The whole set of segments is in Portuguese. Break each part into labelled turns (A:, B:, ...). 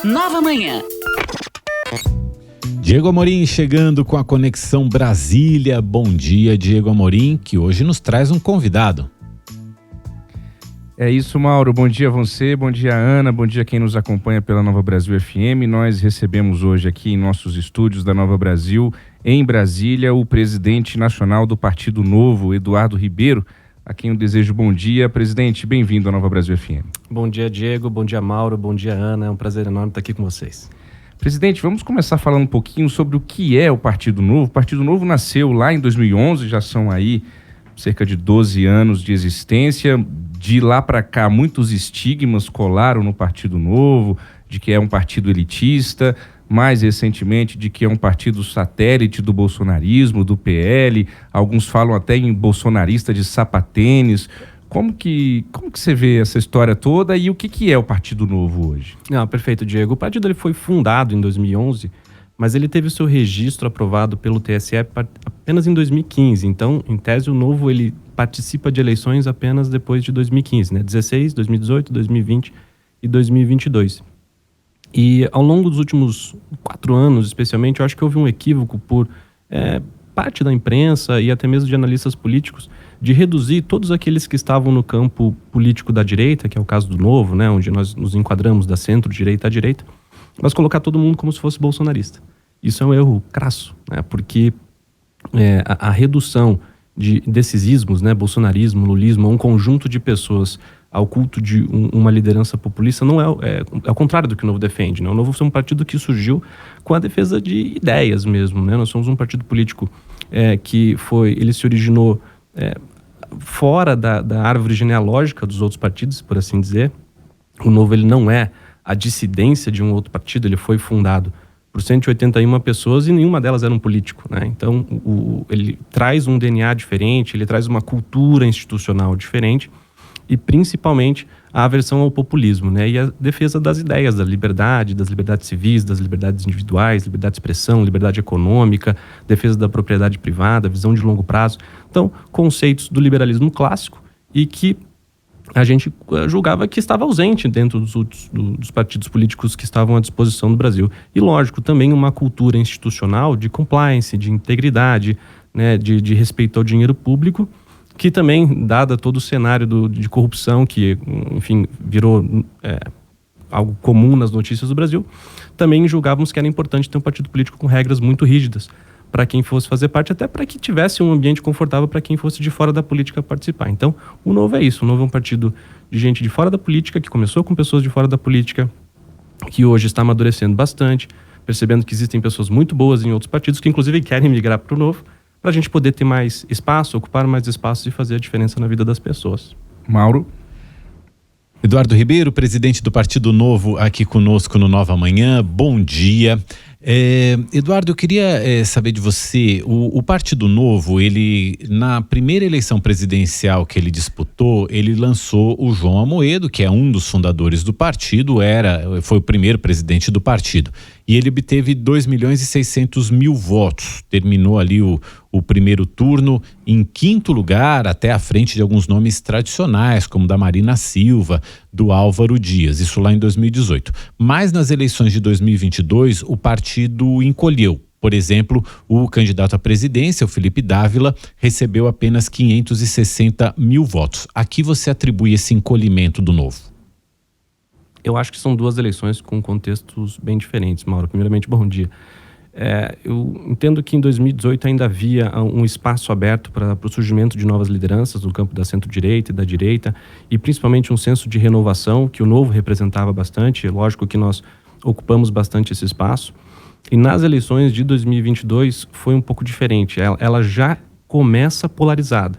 A: Nova Manhã.
B: Diego Amorim chegando com a Conexão Brasília. Bom dia, Diego Amorim, que hoje nos traz um convidado.
C: É isso, Mauro. Bom dia a você, bom dia, Ana, bom dia a quem nos acompanha pela Nova Brasil FM. Nós recebemos hoje aqui em nossos estúdios da Nova Brasil, em Brasília, o presidente nacional do Partido Novo, Eduardo Ribeiro, a quem eu desejo bom dia. Presidente, bem-vindo à Nova Brasil FM.
D: Bom dia, Diego, bom dia, Mauro, bom dia, Ana. É um prazer enorme estar aqui com vocês.
C: Presidente, vamos começar falando um pouquinho sobre o que é o Partido Novo. O Partido Novo nasceu lá em 2011, já são aí cerca de 12 anos de existência. De lá para cá, muitos estigmas colaram no Partido Novo, de que é um partido elitista, mais recentemente de que é um partido satélite do bolsonarismo, do PL. Alguns falam até em bolsonarista de sapatênis. Como que você vê essa história toda e o que é o Partido Novo hoje?
D: Perfeito, Diego. O partido ele foi fundado em 2011, mas ele teve o seu registro aprovado pelo TSE apenas em 2015. Então, em tese, o Novo ele participa de eleições apenas depois de 2015, né? 16, 2018, 2020 e 2022. E ao longo dos últimos 4 anos, especialmente, eu acho que houve um equívoco por parte da imprensa e até mesmo de analistas políticos de reduzir todos aqueles que estavam no campo político da direita, que é o caso do Novo, né, onde nós nos enquadramos da centro-direita à direita, mas colocar todo mundo como se fosse bolsonarista. Isso é um erro crasso, né, porque a redução desses ismos, né, bolsonarismo, lulismo, um conjunto de pessoas ao culto de uma liderança populista não é o contrário do que o Novo defende, né? O Novo é um partido que surgiu com a defesa de ideias mesmo, né? Nós somos um partido político ele se originou fora da árvore genealógica dos outros partidos, por assim dizer. O Novo ele não é a dissidência de um outro partido, ele foi fundado por 181 pessoas e nenhuma delas era um político, né? Então, ele traz um DNA diferente, ele traz uma cultura institucional diferente e, principalmente, a aversão ao populismo, né? E a defesa das ideias, das liberdades civis, das liberdades individuais, liberdade de expressão, liberdade econômica, defesa da propriedade privada, visão de longo prazo. Então, conceitos do liberalismo clássico e que a gente julgava que estava ausente dentro dos partidos políticos que estavam à disposição do Brasil. E, lógico, também uma cultura institucional de compliance, de integridade, né, de respeito ao dinheiro público, que também, dada todo o cenário de corrupção que, enfim, virou algo comum nas notícias do Brasil, também julgávamos que era importante ter um partido político com regras muito rígidas para quem fosse fazer parte, até para que tivesse um ambiente confortável para quem fosse de fora da política participar. Então, o Novo é isso. O Novo é um partido de gente de fora da política, que começou com pessoas de fora da política, que hoje está amadurecendo bastante, percebendo que existem pessoas muito boas em outros partidos, que inclusive querem migrar para o Novo, para a gente poder ter mais espaço, ocupar mais espaço e fazer a diferença na vida das pessoas.
C: Mauro?
B: Eduardo Ribeiro, presidente do Partido Novo, aqui conosco no Nova Manhã. Bom dia. Eduardo, eu queria saber de você, o Partido Novo, ele, na primeira eleição presidencial que ele disputou, ele lançou o João Amoedo, que é um dos fundadores do partido, foi o primeiro presidente do partido, e ele obteve 2.600.000 votos, terminou ali o primeiro turno em 5º lugar, até à frente de alguns nomes tradicionais, como da Marina Silva, do Álvaro Dias, isso lá em 2018. Mas nas eleições de 2022, o partido encolheu. Por exemplo, o candidato à presidência, o Felipe Dávila, recebeu apenas 560.000 votos. A que você atribui esse encolhimento do Novo?
D: Eu acho que são 2 eleições com contextos bem diferentes, Mauro. Primeiramente, bom dia. Eu entendo que em 2018 ainda havia um espaço aberto para o surgimento de novas lideranças no campo da centro-direita e da direita, e principalmente um senso de renovação que o Novo representava bastante. É lógico que nós ocupamos bastante esse espaço. E nas eleições de 2022 foi um pouco diferente. Ela já começa polarizada.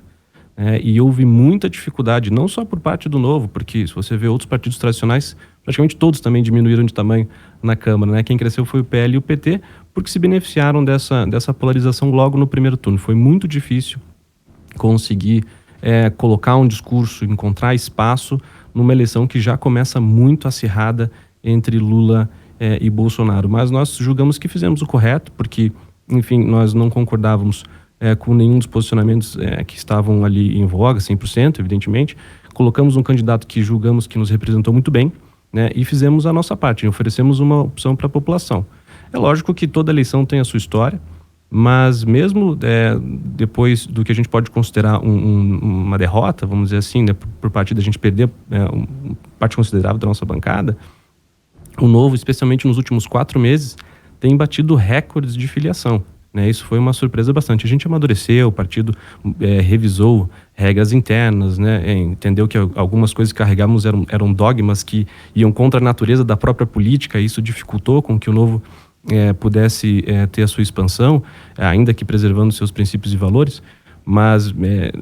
D: E houve muita dificuldade, não só por parte do Novo, porque se você vê outros partidos tradicionais, praticamente todos também diminuíram de tamanho na Câmara, né? Quem cresceu foi o PL e o PT, porque se beneficiaram dessa polarização logo no primeiro turno. Foi muito difícil conseguir colocar um discurso, encontrar espaço numa eleição que já começa muito acirrada entre Lula e Bolsonaro. Mas nós julgamos que fizemos o correto, porque, enfim, nós não concordávamos com nenhum dos posicionamentos que estavam ali em voga, 100%, evidentemente. Colocamos um candidato que julgamos que nos representou muito bem, né? E fizemos a nossa parte, oferecemos uma opção para a população. É lógico que toda eleição tem a sua história, mas mesmo depois do que a gente pode considerar uma derrota, vamos dizer assim, né, por parte da gente perder uma parte considerável da nossa bancada, o Novo, especialmente nos últimos 4 meses, tem batido recordes de filiação, né? Isso foi uma surpresa bastante. A gente amadureceu, o partido revisou regras internas, né? Entendeu que algumas coisas que carregávamos eram dogmas que iam contra a natureza da própria política, e isso dificultou com que o Novo pudesse ter a sua expansão, ainda que preservando seus princípios e valores, mas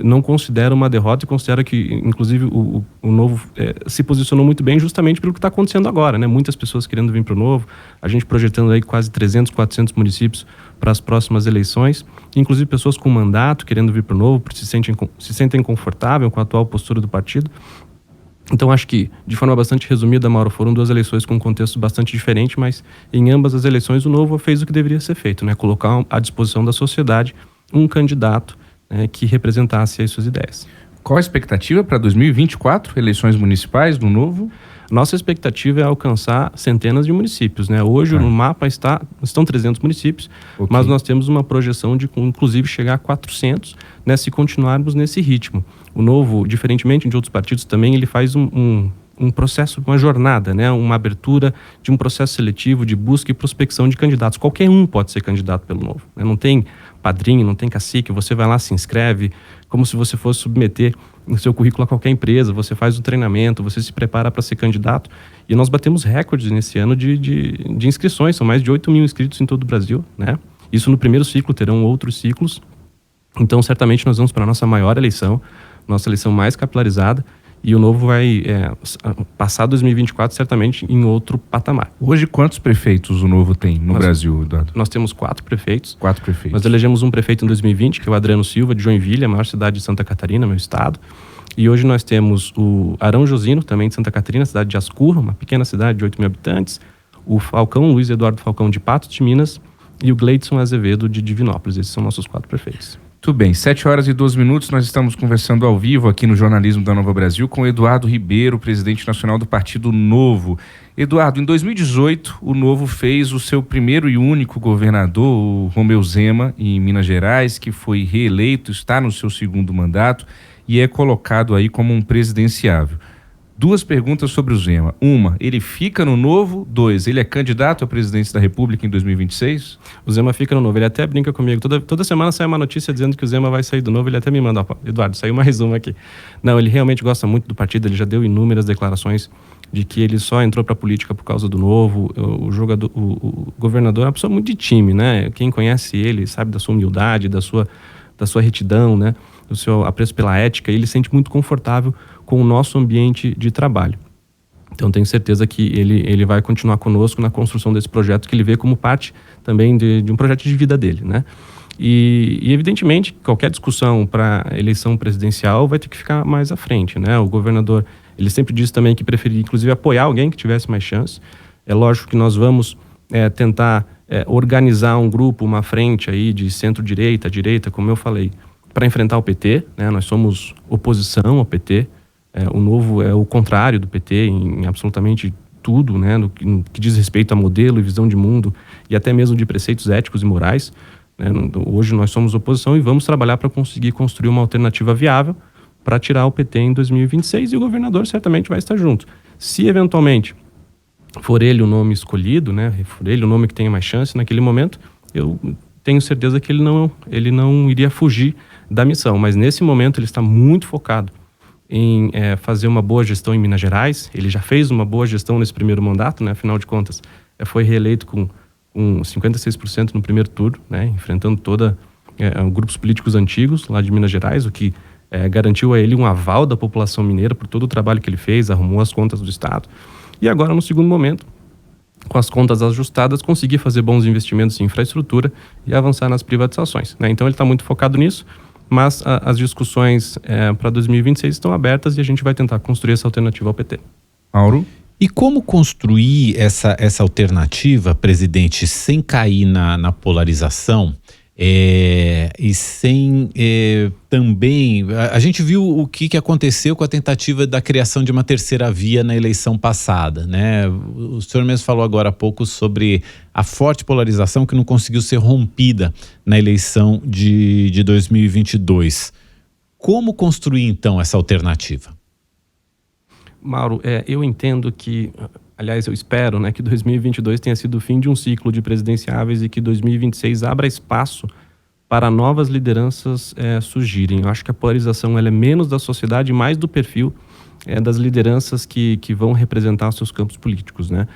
D: não considero uma derrota e considero que, inclusive, o Novo se posicionou muito bem justamente pelo que está acontecendo agora, né? Muitas pessoas querendo vir para o Novo, a gente projetando aí quase 300, 400 municípios para as próximas eleições, inclusive pessoas com mandato querendo vir para o Novo, se sentem confortáveis com a atual postura do partido. Então, acho que, de forma bastante resumida, Mauro, foram 2 eleições com um contexto bastante diferente, mas em ambas as eleições o Novo fez o que deveria ser feito, né? Colocar à disposição da sociedade um candidato que representasse as suas ideias.
C: Qual a expectativa para 2024, eleições municipais do Novo?
D: Nossa expectativa é alcançar centenas de municípios, né? Hoje no mapa estão 300 municípios, mas nós temos uma projeção de, inclusive, chegar a 400, né, se continuarmos nesse ritmo. O Novo, diferentemente de outros partidos, também ele faz um processo, uma jornada, né? Uma abertura de um processo seletivo de busca e prospecção de candidatos. Qualquer um pode ser candidato pelo Novo, né? Não tem padrinho, não tem cacique, você vai lá, se inscreve, como se você fosse submeter o seu currículo a qualquer empresa, você faz o treinamento, você se prepara para ser candidato. E nós batemos recordes nesse ano de inscrições, são mais de 8 mil inscritos em todo o Brasil, né? Isso no primeiro ciclo, terão outros ciclos. Então, certamente, nós vamos para a nossa maior eleição, nossa eleição mais capilarizada, e o Novo vai passar 2024 certamente em outro patamar.
C: Hoje, quantos prefeitos o Novo tem no Brasil, Eduardo?
D: Nós temos 4 prefeitos.
C: 4 prefeitos.
D: Nós elegemos um prefeito em 2020, que é o Adriano Silva, de Joinville, a maior cidade de Santa Catarina, meu estado. E hoje nós temos o Arão Josino, também de Santa Catarina, cidade de Ascurra, uma pequena cidade de 8 mil habitantes. O Luiz Eduardo Falcão, de Patos de Minas. E o Gleidson Azevedo, de Divinópolis. Esses são nossos 4 prefeitos.
C: Tudo bem, 7h12, nós estamos conversando ao vivo aqui no Jornalismo da Nova Brasil com Eduardo Ribeiro, presidente nacional do Partido Novo. Eduardo, em 2018, o Novo fez o seu primeiro e único governador, o Romeu Zema, em Minas Gerais, que foi reeleito, está no seu 2º mandato e é colocado aí como um presidenciável. 2 perguntas sobre o Zema. 1, ele fica no Novo? 2, ele é candidato à presidência da República em 2026?
D: O Zema fica no Novo, ele até brinca comigo. Toda semana sai uma notícia dizendo que o Zema vai sair do Novo, ele até me manda, Eduardo, saiu mais uma aqui. Não, ele realmente gosta muito do partido, ele já deu inúmeras declarações de que ele só entrou para a política por causa do Novo. O governador é uma pessoa muito de time, né? Quem conhece ele sabe da sua humildade, da sua retidão, né? Do seu apreço pela ética, e ele se sente muito confortável com o nosso ambiente de trabalho. Então, tenho certeza que ele vai continuar conosco na construção desse projeto, que ele vê como parte também de um projeto de vida dele, né? E evidentemente, qualquer discussão para eleição presidencial vai ter que ficar mais à frente, né? O governador, ele sempre disse também que preferia, inclusive, apoiar alguém que tivesse mais chance. É lógico que nós vamos tentar organizar um grupo, uma frente aí de centro-direita, direita, como eu falei, para enfrentar o PT, né? Nós somos oposição ao PT. O Novo é o contrário do PT em absolutamente tudo, né? No que diz respeito a modelo e visão de mundo e até mesmo de preceitos éticos e morais, né? Hoje nós somos oposição e vamos trabalhar para conseguir construir uma alternativa viável para tirar o PT em 2026, e o governador certamente vai estar junto. Se eventualmente for ele o nome escolhido, né? For ele o nome que tenha mais chance naquele momento, eu tenho certeza que ele não iria fugir da missão, mas nesse momento ele está muito focado em fazer uma boa gestão em Minas Gerais. Ele já fez uma boa gestão nesse primeiro mandato, né? Afinal de contas, foi reeleito com 56% no primeiro turno, né? Enfrentando grupos políticos antigos lá de Minas Gerais, o que garantiu a ele um aval da população mineira por todo o trabalho que ele fez, arrumou as contas do Estado. E agora, no segundo momento, com as contas ajustadas, conseguir fazer bons investimentos em infraestrutura e avançar nas privatizações, né? Então ele está muito focado nisso, mas as discussões para 2026 estão abertas e a gente vai tentar construir essa alternativa ao PT.
C: Mauro?
B: E como construir essa alternativa, presidente, sem cair na polarização? E sem também... A gente viu o que aconteceu com a tentativa da criação de uma terceira via na eleição passada, né? O senhor mesmo falou agora há pouco sobre a forte polarização que não conseguiu ser rompida na eleição de 2022. Como construir, então, essa alternativa?
D: Mauro, eu entendo que... Aliás, eu espero, né, que 2022 tenha sido o fim de um ciclo de presidenciáveis e que 2026 abra espaço para novas lideranças surgirem. Eu acho que a polarização ela é menos da sociedade e mais do perfil das lideranças que vão representar os seus campos políticos, né?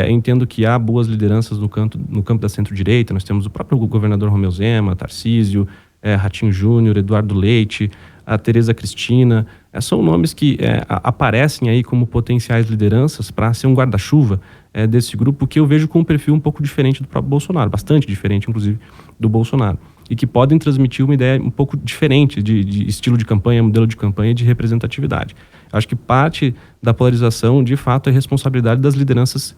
D: Entendo que há boas lideranças no campo da centro-direita. Nós temos o próprio governador Romeu Zema, Tarcísio, Ratinho Júnior, Eduardo Leite, a Tereza Cristina. São nomes que aparecem aí como potenciais lideranças para ser um guarda-chuva desse grupo, que eu vejo com um perfil um pouco diferente do próprio Bolsonaro, bastante diferente, inclusive, do Bolsonaro, e que podem transmitir uma ideia um pouco diferente de estilo de campanha, modelo de campanha e de representatividade. Acho que parte da polarização, de fato, é responsabilidade das lideranças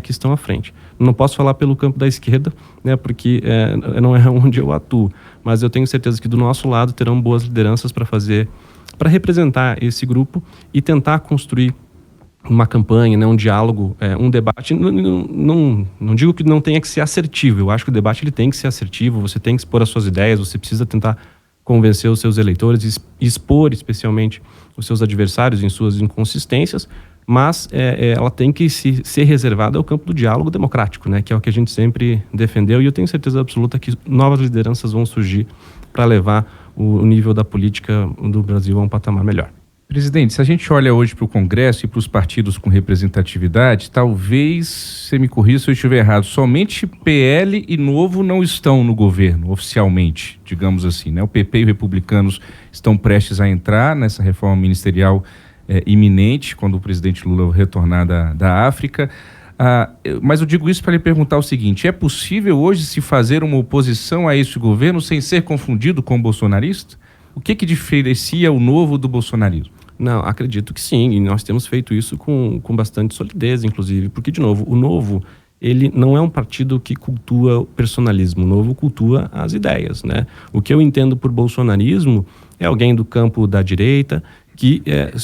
D: que estão à frente. Não posso falar pelo campo da esquerda, né, porque não é onde eu atuo, mas eu tenho certeza que do nosso lado terão boas lideranças para representar esse grupo e tentar construir uma campanha, né, um diálogo, um debate. Não digo que não tenha que ser assertivo. Eu acho que o debate ele tem que ser assertivo. Você tem que expor as suas ideias. Você precisa tentar convencer os seus eleitores, expor especialmente os seus adversários em suas inconsistências. Mas ela tem que ser reservada ao campo do diálogo democrático, né, que é o que a gente sempre defendeu. E eu tenho certeza absoluta que novas lideranças vão surgir para levar o nível da política do Brasil a um patamar melhor.
C: Presidente, se a gente olha hoje para o Congresso e para os partidos com representatividade, talvez, você me corrija se eu estiver errado, somente PL e Novo não estão no governo, oficialmente, digamos assim, né? O PP e os republicanos estão prestes a entrar nessa reforma ministerial iminente, quando o presidente Lula retornar da África. Mas eu digo isso para lhe perguntar o seguinte: é possível hoje se fazer uma oposição a esse governo sem ser confundido com o bolsonarista? O que diferencia o Novo do bolsonarismo?
D: Não, acredito que sim, e nós temos feito isso com bastante solidez, inclusive, porque, de novo, o Novo, ele não é um partido que cultua o personalismo, o Novo cultua as ideias, né? O que eu entendo por bolsonarismo é alguém do campo da direita que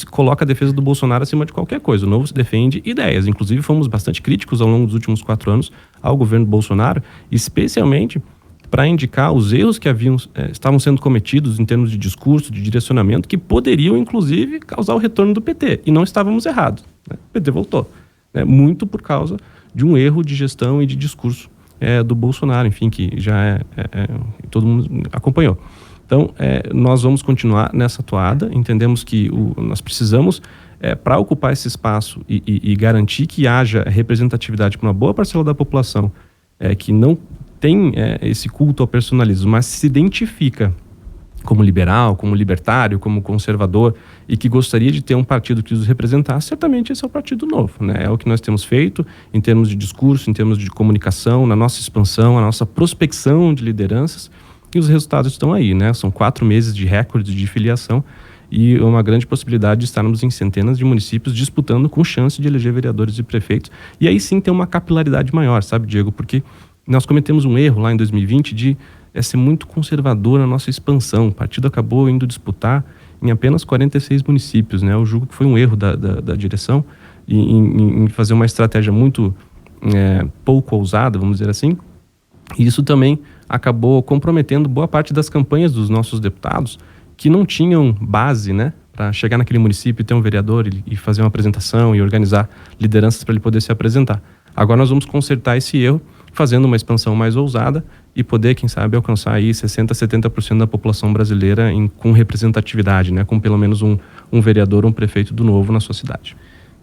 D: coloca a defesa do Bolsonaro acima de qualquer coisa. O Novo se defende ideias, inclusive fomos bastante críticos ao longo dos últimos 4 anos ao governo Bolsonaro, especialmente para indicar os erros que estavam sendo cometidos em termos de discurso, de direcionamento, que poderiam, inclusive, causar o retorno do PT. E não estávamos errados, né? O PT voltou, né? Muito por causa de um erro de gestão e de discurso do Bolsonaro, enfim, que já todo mundo acompanhou. Então, nós vamos continuar nessa toada. Entendemos que nós precisamos, para ocupar esse espaço e garantir que haja representatividade para uma boa parcela da população que não tem esse culto ao personalismo, mas se identifica como liberal, como libertário, como conservador e que gostaria de ter um partido que os representasse, certamente esse é o Partido Novo, né? É o que nós temos feito em termos de discurso, em termos de comunicação, na nossa expansão, na nossa prospecção de lideranças, e os resultados estão aí, né? São 4 meses de recorde de filiação e uma grande possibilidade de estarmos em centenas de municípios disputando com chance de eleger vereadores e prefeitos. E aí sim tem uma capilaridade maior, sabe, Diego? Porque nós cometemos um erro lá em 2020 de ser muito conservador na nossa expansão. O partido acabou indo disputar em apenas 46 municípios, né? Eu julgo que foi um erro da direção em fazer uma estratégia muito pouco ousada, vamos dizer assim. E isso também acabou comprometendo boa parte das campanhas dos nossos deputados que não tinham base, né, para chegar naquele município e ter um vereador e fazer uma apresentação e organizar lideranças para ele poder se apresentar. Agora nós vamos consertar esse erro fazendo uma expansão mais ousada e poder, quem sabe, alcançar aí 60%, 70% da população brasileira com representatividade, né? Com pelo menos um vereador ou um prefeito do Novo na sua cidade.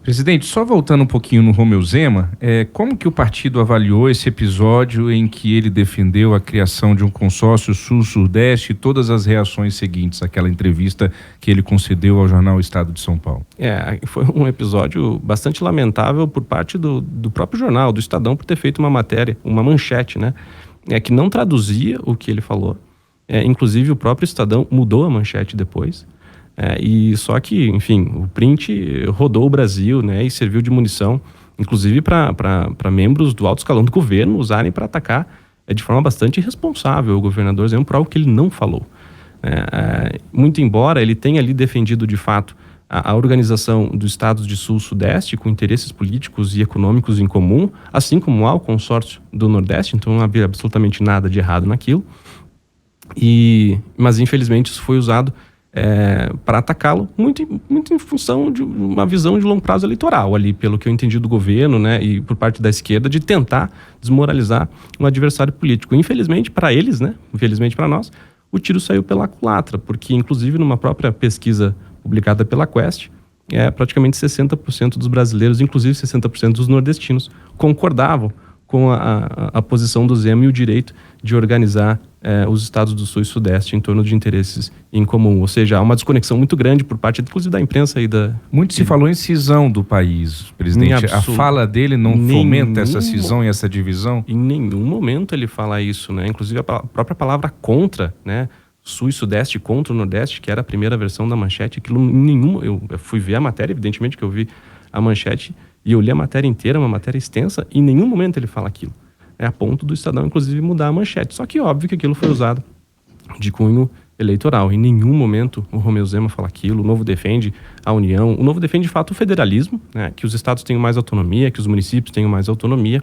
C: Presidente, só voltando um pouquinho no Romeu Zema, como que o partido avaliou esse episódio em que ele defendeu a criação de um consórcio Sul-Sudeste e todas as reações seguintes àquela entrevista que ele concedeu ao jornal Estado de São Paulo?
D: Foi um episódio bastante lamentável por parte do próprio jornal, do Estadão, por ter feito uma matéria, uma manchete, né? Que não traduzia o que ele falou. Inclusive, o próprio Estadão mudou a manchete depois. E só que, enfim, o print rodou o Brasil, né, e serviu de munição, inclusive para membros do alto escalão do governo usarem para atacar de forma bastante irresponsável o governador Zema por algo que ele não falou. Muito embora ele tenha ali defendido de fato a organização dos estados de Sul-Sudeste com interesses políticos e econômicos em comum, assim como há o consórcio do Nordeste, então não havia absolutamente nada de errado naquilo. Mas infelizmente isso foi usado para atacá-lo muito em função de uma visão de longo prazo eleitoral ali, pelo que eu entendi do governo, né, e por parte da esquerda, de tentar desmoralizar um adversário político. Infelizmente para eles, né, infelizmente para nós, o tiro saiu pela culatra, porque inclusive numa própria pesquisa publicada pela Quest, praticamente 60% dos brasileiros, inclusive 60% dos nordestinos, concordavam com a posição do Zema e o direito de organizar os estados do Sul e Sudeste em torno de interesses em comum. Ou seja, há uma desconexão muito grande por parte, inclusive, da imprensa e da...
C: Muito se falou em cisão do país, presidente. A fala dele não fomenta essa cisão e essa divisão? Em
D: nenhum momento ele fala isso, né? Inclusive, a própria palavra contra, né? Sul e Sudeste contra o Nordeste, que era a primeira versão da manchete, aquilo eu fui ver a matéria, evidentemente que eu vi a manchete, e eu li a matéria inteira, uma matéria extensa, e em nenhum momento ele fala aquilo. A ponto do Estadão, inclusive, mudar a manchete. Só que óbvio que aquilo foi usado de cunho eleitoral. Em nenhum momento o Romeu Zema fala aquilo. O Novo defende a União. O Novo defende, de fato, o federalismo, né? Que os estados tenham mais autonomia, que os municípios tenham mais autonomia.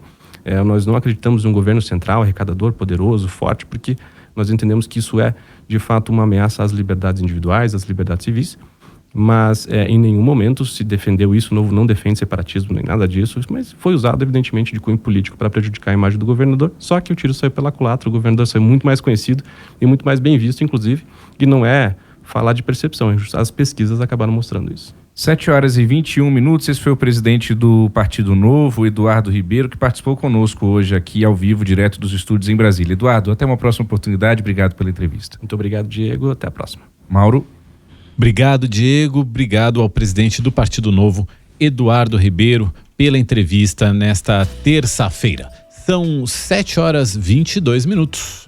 D: Nós não acreditamos em um governo central, arrecadador, poderoso, forte, porque nós entendemos que isso é, de fato, uma ameaça às liberdades individuais, às liberdades civis. Mas em nenhum momento se defendeu isso. O Novo não defende separatismo nem nada disso, mas foi usado evidentemente de cunho político para prejudicar a imagem do governador, só que o tiro saiu pela culatra. O governador saiu muito mais conhecido e muito mais bem visto, inclusive, e não é falar de percepção, as pesquisas acabaram mostrando isso.
C: 7h21, esse foi o presidente do Partido Novo, Eduardo Ribeiro, que participou conosco hoje aqui ao vivo, direto dos estúdios em Brasília. Eduardo, até uma próxima oportunidade, obrigado pela entrevista.
D: Muito obrigado, Diego, até a próxima.
C: Mauro.
B: Obrigado, Diego. Obrigado ao presidente do Partido Novo, Eduardo Ribeiro, pela entrevista nesta terça-feira. São 7h22.